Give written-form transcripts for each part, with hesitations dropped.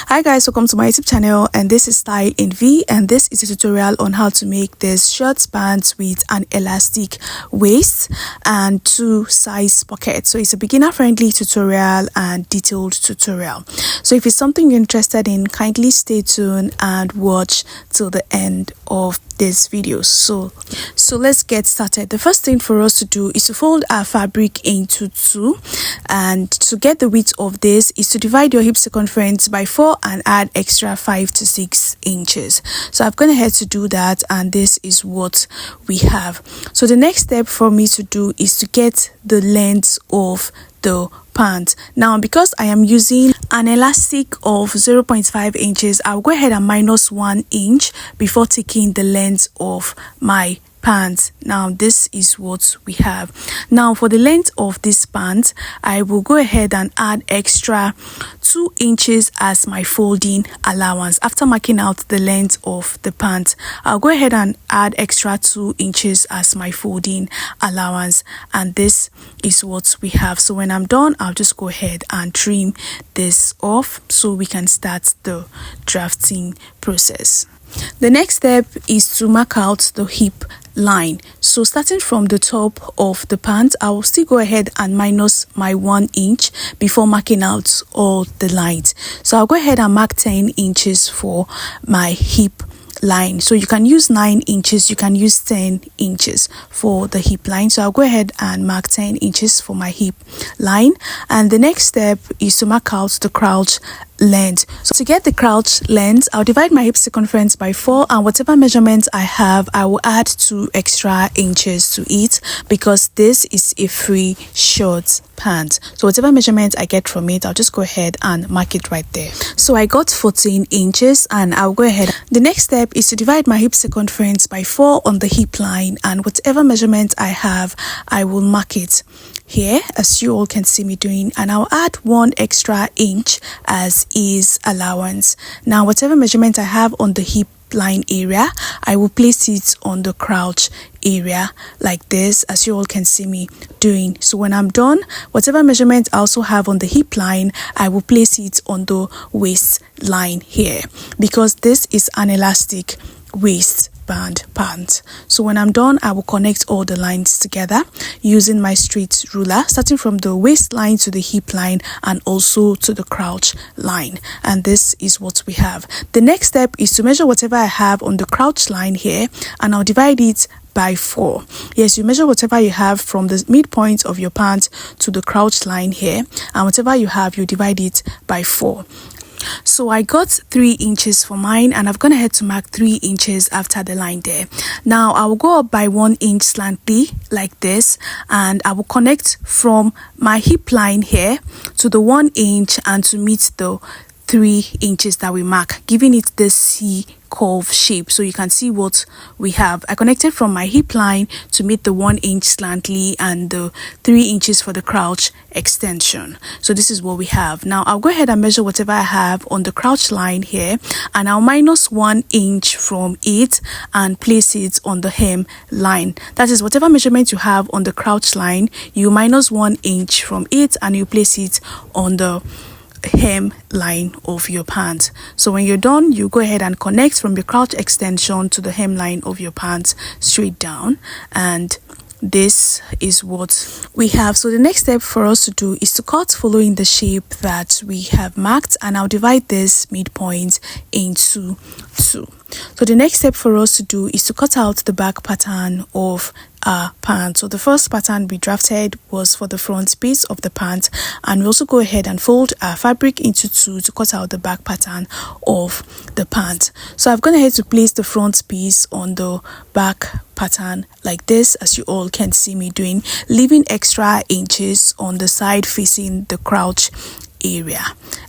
Hi guys, welcome to my YouTube channel, and this is Style in V, and this is a tutorial on how to make this short pants with an elastic waist and 2 size pockets. So it's a beginner friendly tutorial and detailed tutorial. So if it's something you're interested in, kindly stay tuned and watch till the end of this video. So let's get started. The first thing for us to do is to fold our fabric into 2, and to get the width of this is to divide your hip circumference by 4 and add extra 5 to 6 inches. So I've gone ahead to do that, and this is what we have. So the next step for me to do is to get the length of the pant. Now, because I am using an elastic of 0.5 inches, I'll go ahead and minus 1 inch before taking the length of my pants. Now this is what we have. Now for the length of this pant, I will go ahead and add extra 2 inches as my folding allowance. After marking out the length of the pant, I'll go ahead and add extra 2 inches as my folding allowance, and this is what we have. So when I'm done, I'll just go ahead and trim this off so we can start the drafting process. The next step is to mark out the hip line. So starting from the top of the pant, I will still go ahead and minus my 1 inch before marking out all the lines. So I'll go ahead and mark 10 inches for my hip line. So you can use 9 inches, you can use 10 inches for the hip line. So I'll go ahead and mark 10 inches for my hip line. And the next step is to mark out the crotch length. So to get the crotch length, I'll divide my hip circumference by 4, and whatever measurements I have, I will add 2 extra inches to it, because this is a free short pant. So whatever measurement I get from it, I'll just go ahead and mark it right there. So I got 14 inches, and I'll go ahead. The next step is to divide my hip circumference by 4 on the hip line, and whatever measurement I have, I will mark it here as you all can see me doing, and I'll add 1 extra inch as is allowance. Now whatever measurement I have on the hip line area, I will place it on the crotch area like this as you all can see me doing. So when I'm done, whatever measurement I also have on the hip line, I will place it on the waist line here, because this is an elastic waistband pant. So when I'm done, I will connect all the lines together using my straight ruler, starting from the waistline to the hip line and also to the crotch line, and this is what we have. The next step is to measure whatever I have on the crotch line here, and I'll divide it by 4. Yes, you measure whatever you have from the midpoint of your pant to the crotch line here, and whatever you have, you divide it by 4. So I got 3 inches for mine, and I've gone ahead to mark 3 inches after the line there. Now I will go up by 1 inch slightly like this, and I will connect from my hip line here to the 1 inch and to meet the 3 inches that we mark, giving it the C curve shape. So you can see what we have. I connected from my hip line to meet the 1 inch slightly and the 3 inches for the crotch extension. So this is what we have. Now I'll go ahead and measure whatever I have on the crotch line here, and I'll minus 1 inch from it and place it on the hem line. That is, whatever measurement you have on the crotch line, you minus 1 inch from it and you place it on the hem line of your pant. So when you're done, you go ahead and connect from your crotch extension to the hem line of your pants straight down, and this is what we have. So the next step for us to do is to cut following the shape that we have marked, and I'll divide this midpoint into 2. So the next step for us to do is to cut out the back pattern of our pant. So the first pattern we drafted was for the front piece of the pant, and we also go ahead and fold our fabric into 2 to cut out the back pattern of the pant. So I've gone ahead to place the front piece on the back pattern like this as you all can see me doing, leaving extra inches on the side facing the crotch area,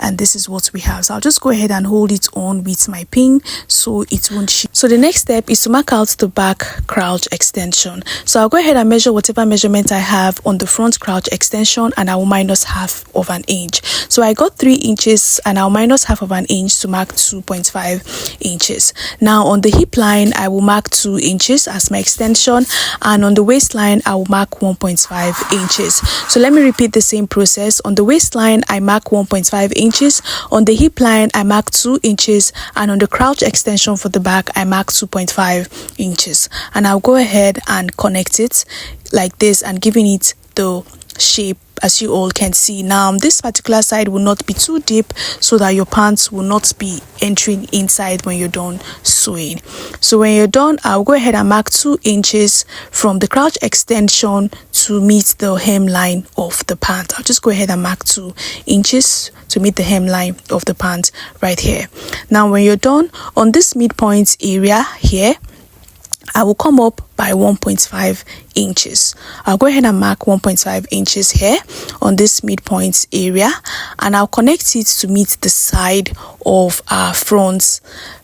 and this is what we have. So I'll just go ahead and hold it on with my pin so it won't shift. So the next step is to mark out the back crotch extension. So I'll go ahead and measure whatever measurement I have on the front crotch extension, and I will minus half of an inch. So I got 3 inches, and I'll minus half of an inch to mark 2.5 inches. Now on the hip line, I will mark 2 inches as my extension, and on the waistline I will mark 1.5 inches. So let me repeat the same process. On the waistline I mark mark 1.5 inches. On the hip line, I mark 2 inches, and on the crotch extension for the back, I mark 2.5 inches. And I'll go ahead and connect it like this and giving it the shape as you all can see. Now this particular side will not be too deep so that your pants will not be entering inside when you're done sewing. So when you're done, I'll go ahead and mark 2 inches from the crotch extension to meet the hemline of the pant. I'll just go ahead and mark 2 inches to meet the hemline of the pant right here. Now when you're done, on this midpoint area here, I will come up by 1.5 inches. I'll go ahead and mark 1.5 inches here on this midpoint area, and I'll connect it to meet the side of our front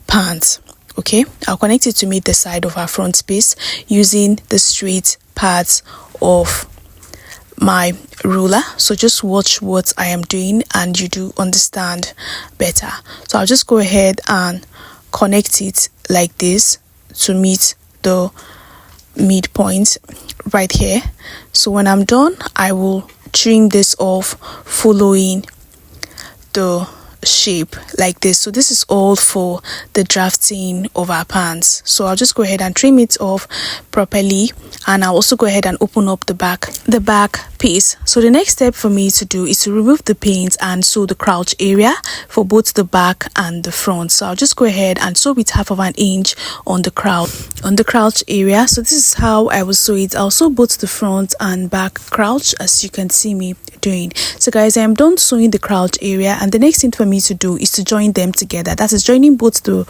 pant. Okay, I'll connect it to meet the side of our front piece using the straight parts of my ruler. So just watch what I am doing and you do understand better. So I'll just go ahead and connect it like this to meet the midpoint right here. So when I'm done, I will trim this off following the shape like this. So this is all for the drafting of our pants. So I'll just go ahead and trim it off properly, and I'll also go ahead and open up the back piece. So the next step for me to do is to remove the paint and sew the crotch area for both the back and the front. So I'll just go ahead and sew with 1/2 inch on the crotch area. So this is how I will sew it. I'll sew both the front and back crotch as you can see me doing. So guys, I am done sewing the crotch area, and the next thing for me to do is to join them together. That is joining both the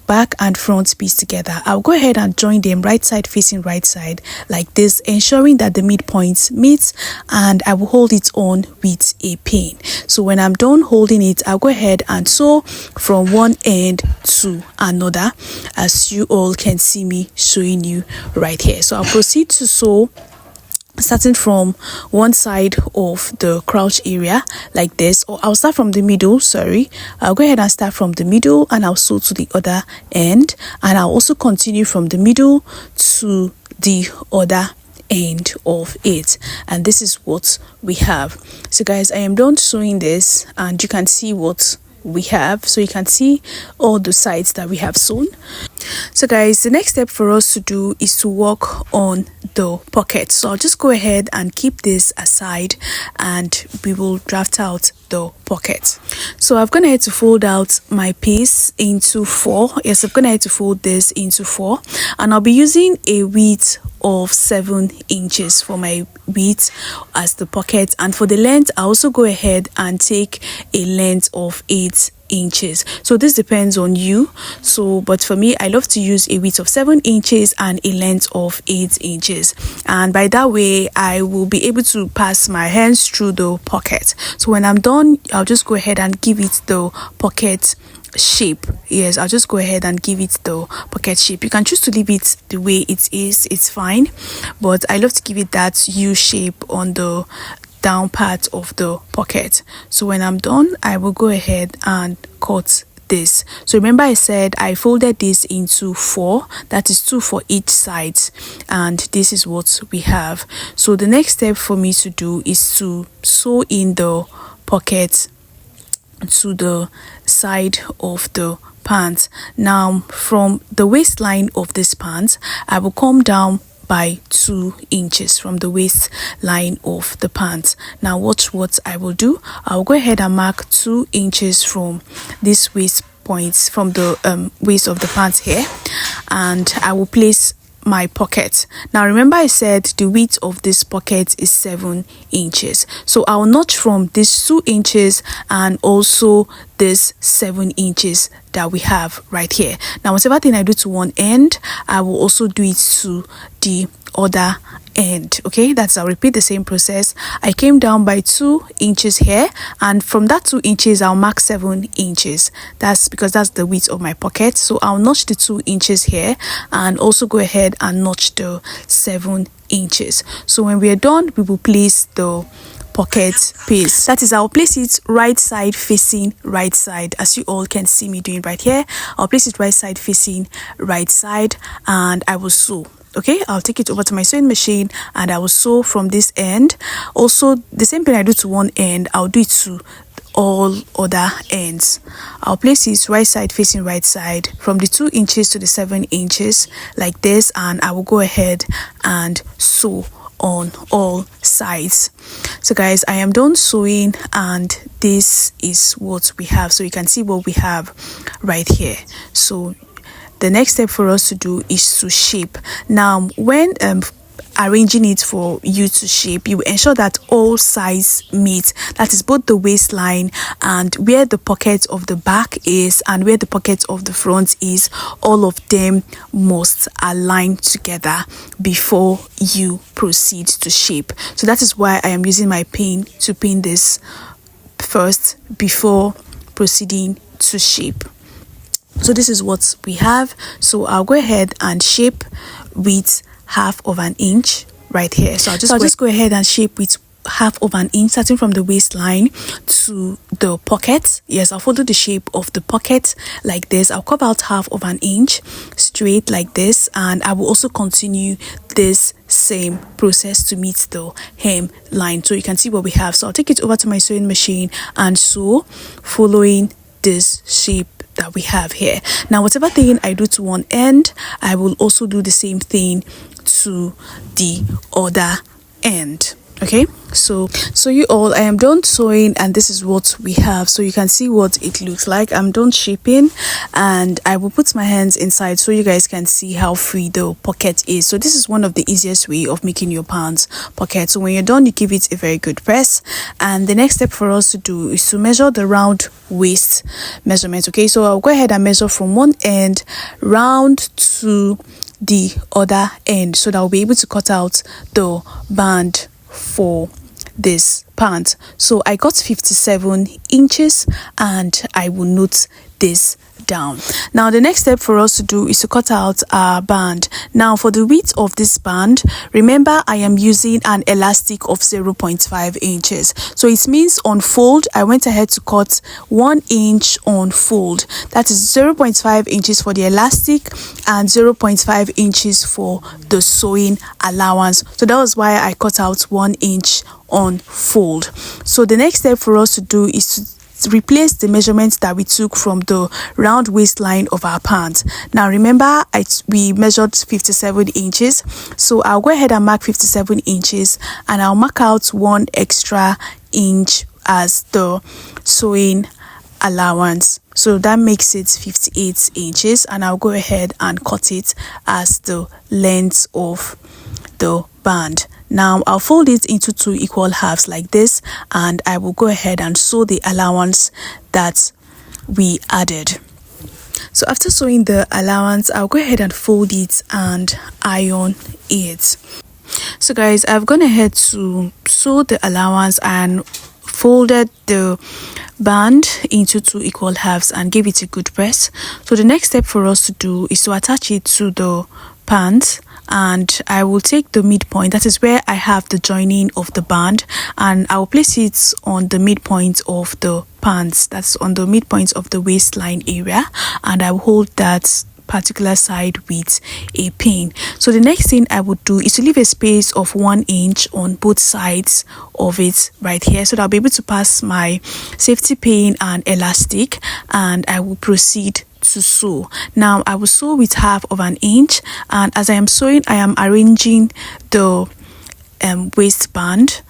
back and front piece together. I'll go ahead and join them right side facing right side like this, ensuring that the midpoints meet, and I will hold it on with a pin. So when I'm done holding it, I'll go ahead and sew from one end to another as you all can see me showing you right here. So I'll proceed to sew starting from one side of the crotch area like this, or I'll start from the middle. I'll go ahead and start from the middle and I'll sew to the other end, and I'll also continue from the middle to the other end of it, and this is what we have. So guys, I am done sewing this, and you can see what we have. So you can see all the sides that we have sewn. So guys, the next step for us to do is to work on the pocket. So I'll just go ahead and keep this aside and we will draft out the pocket. So I've gone ahead to fold out my piece into 4. Yes, I've gone ahead to fold this into 4, and I'll be using a width of 7 inches for my width as the pocket, and for the length I also go ahead and take a length of 8 inches. So this depends on you. So but for me, I love to use a width of 7 inches and a length of 8 inches, and by that way I will be able to pass my hands through the pocket. So when I'm done, I'll just go ahead and give it the pocket shape. Yes, I'll just go ahead and give it the pocket shape. You can choose to leave it the way it is, it's fine, but I love to give it that U shape on the down part of the pocket. So when I'm done, I will go ahead and cut this. So remember I said I folded this into 4, that is 2 for each side, and this is what we have. So the next step for me to do is to sew in the pocket to the side of the pants. Now from the waistline of this pants, I will come down by 2 inches from the waistline of the pants. Now watch what I will do. I'll go ahead and mark 2 inches from this waist points, from the waist of the pants here, and I will place my pocket. Now remember I said the width of this pocket is 7 inches, so I'll notch from this 2 inches and also this 7 inches that we have right here. Now whatever thing I do to one end, I will also do it to the other end. Okay, I'll repeat the same process. I came down by 2 inches here, and from that 2 inches I'll mark 7 inches. That's because that's the width of my pocket. So I'll notch the 2 inches here and also go ahead and notch the 7 inches. So when we are done, we will place the pocket piece. That is, I'll place it right side facing right side, as you all can see me doing right here. I'll place it right side facing right side, and I will sew. Okay, I'll take it over to my sewing machine and I will sew from this end. Also, the same thing I do to one end, I'll do it to all other ends. I'll place it right side facing right side from the 2 inches to the 7 inches like this, and I will go ahead and sew on all sides. So guys, I am done sewing, and this is what we have. So you can see what we have right here. So the next step for us to do is to shape. Now when arranging it for you to shape, you ensure that all sides meet, that is both the waistline and where the pocket of the back is and where the pocket of the front is. All of them must align together before you proceed to shape. So that is why I am using my pin to pin this first before proceeding to shape. So this is what we have. So I'll go ahead and shape with 1/2 inch right here. So I'll just go ahead and shape with 1/2 inch, starting from the waistline to the pocket. Yes, I'll follow the shape of the pocket like this. I'll curve out 1/2 inch straight like this, and I will also continue this same process to meet the hem line. So you can see what we have. So I'll take it over to my sewing machine and sew, following this shape that we have here. Now whatever thing I do to one end, I will also do the same thing to the other end. Okay, so you all, I am done sewing, and this is what we have. So you can see what it looks like. I'm done shaping, and I will put my hands inside so you guys can see how free the pocket is. So this is one of the easiest way of making your pants pocket. So when you're done, you give it a very good press, and the next step for us to do is to measure the round waist measurement. Okay, so I'll go ahead and measure from one end round to the other end, so that I'll be able to cut out the band for this pant. So I got 57 inches, and I will note this down. Now the next step for us to do is to cut out our band. Now for the width of this band, remember I am using an elastic of 0.5 inches. So it means on fold, I went ahead to cut 1 inch on fold. That is 0.5 inches for the elastic and 0.5 inches for the sewing allowance. So that was why I cut out 1 inch on fold. So the next step for us to do is to replace the measurements that we took from the round waistline of our pants. Now remember, we measured 57 inches, so I'll go ahead and mark 57 inches, and I'll mark out 1 extra inch as the sewing allowance. So that makes it 58 inches, and I'll go ahead and cut it as the length of the band. Now I'll fold it into 2 equal halves like this, and I will go ahead and sew the allowance that we added. So after sewing the allowance, I'll go ahead and fold it and iron it. So guys, I've gone ahead to sew the allowance and folded the band into 2 equal halves and gave it a good press. So the next step for us to do is to attach it to the pants, and I will take the midpoint, that is where I have the joining of the band, and I will place it on the midpoint of the pants, that's on the midpoint of the waistline area, and I will hold that particular side with a pin. So the next thing I would do is to leave a space of 1 inch on both sides of it right here, so that I'll be able to pass my safety pin and elastic, and I will proceed to sew. Now I will sew with 1/2 inch, and as I am sewing, I am arranging the waistband,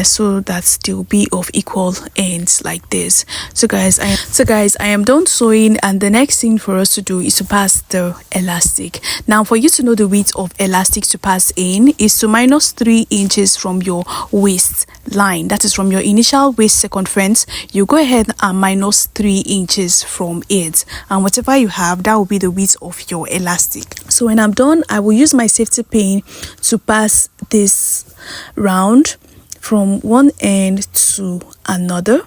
so that they will be of equal ends like this. So guys, I am done sewing, and the next thing for us to do is to pass the elastic. Now for you to know the width of elastic to pass in is to minus 3 inches from your waistline, that is from your initial waist circumference. You go ahead and minus 3 inches from it, and whatever you have, that will be the width of your elastic. So when I'm done, I will use my safety pin to pass this round from one end to another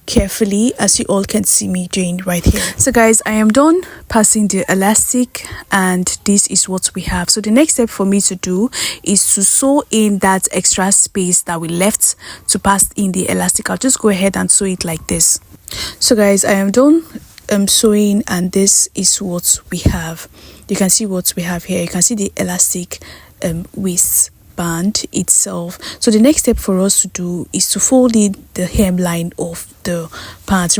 carefully, as you all can see me doing right here. So guys, I am done passing the elastic, and this is what we have. So the next step for me to do is to sew in that extra space that we left to pass in the elastic. I'll just go ahead and sew it like this. So guys, I am done sewing, and this is what we have. You can see what we have here. You can see the elastic waist band itself. So the next step for us to do is to fold in the hemline of the pants.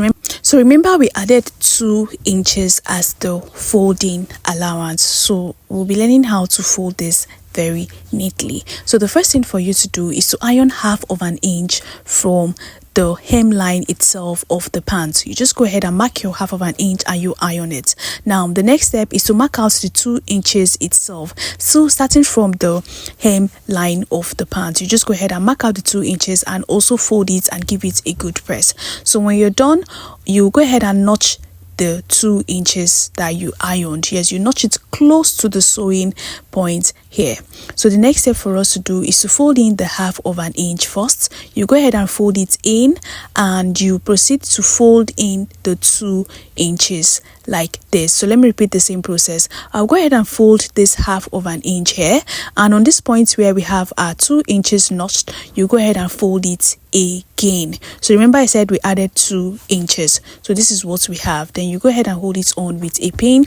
Remember we added 2 inches as the folding allowance, so we'll be learning how to fold this very neatly. So the first thing for you to do is to iron 1/2 inch from the hemline itself of the pants. You just go ahead and mark your 1/2 inch and you iron it. Now the next step is to mark out the 2 inches itself. So starting from the hemline of the pants, you just go ahead and mark out the 2 inches and also fold it and give it a good press. So when you're done, you go ahead and notch the 2 inches that you ironed. Yes, you notch it close to the sewing point here. So the next step for us to do is to fold in the 1/2 inch first. You go ahead and fold it in and you proceed to fold in the 2 inches like this. So let me repeat the same process. I'll go ahead and fold this 1/2 inch here, and on this point where we have our 2 inches notched, you go ahead and fold it again. So remember I said we added 2 inches, so this is what we have. Then you go ahead and hold it on with a pin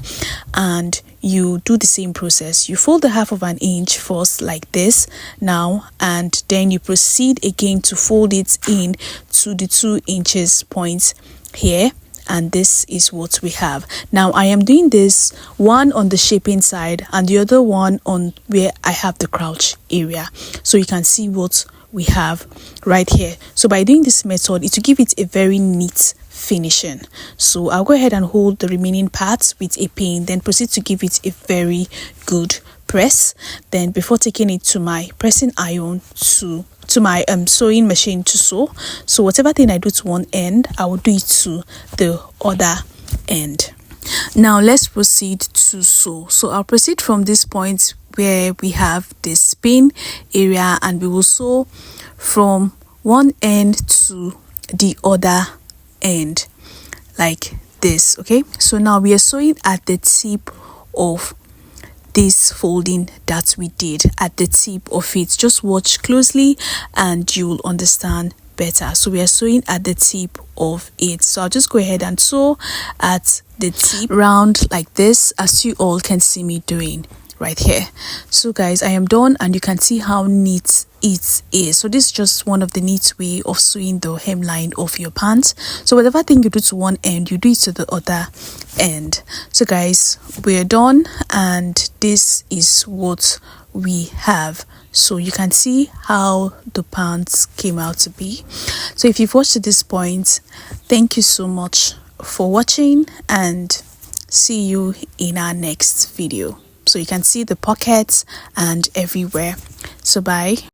and you do the same process. You fold the 1/2 inch first like this now, and then you proceed again to fold it in to the 2 inches point here, and this is what we have. Now I am doing this one on the shaping side and the other one on where I have the crotch area, so you can see what we have right here. So by doing this method, it will give it a very neat finishing. So I'll go ahead and hold the remaining parts with a pin, then proceed to give it a very good press, then before taking it to my pressing iron to my sewing machine to sew. So whatever thing I do to one end, I will do it to the other end. Now let's proceed to sew. So I'll proceed from this point where we have the spin area, and we will sew from one end to the other end like this. Okay, so now we are sewing at the tip of this folding that we did, at the tip of it. Just watch closely and you'll understand better. So we are sewing at the tip of it. So I'll just go ahead and sew at the tip round like this, as you all can see me doing right here. So guys, I am done and you can see how neat it is. So this is just one of the neat way of sewing the hemline of your pants. So whatever thing you do to one end, you do it to the other end. So guys, we're done and this is what we have. So you can see how the pants came out to be. So if you've watched to this point, thank you so much for watching and see you in our next video. So you can see the pockets and everywhere. So bye.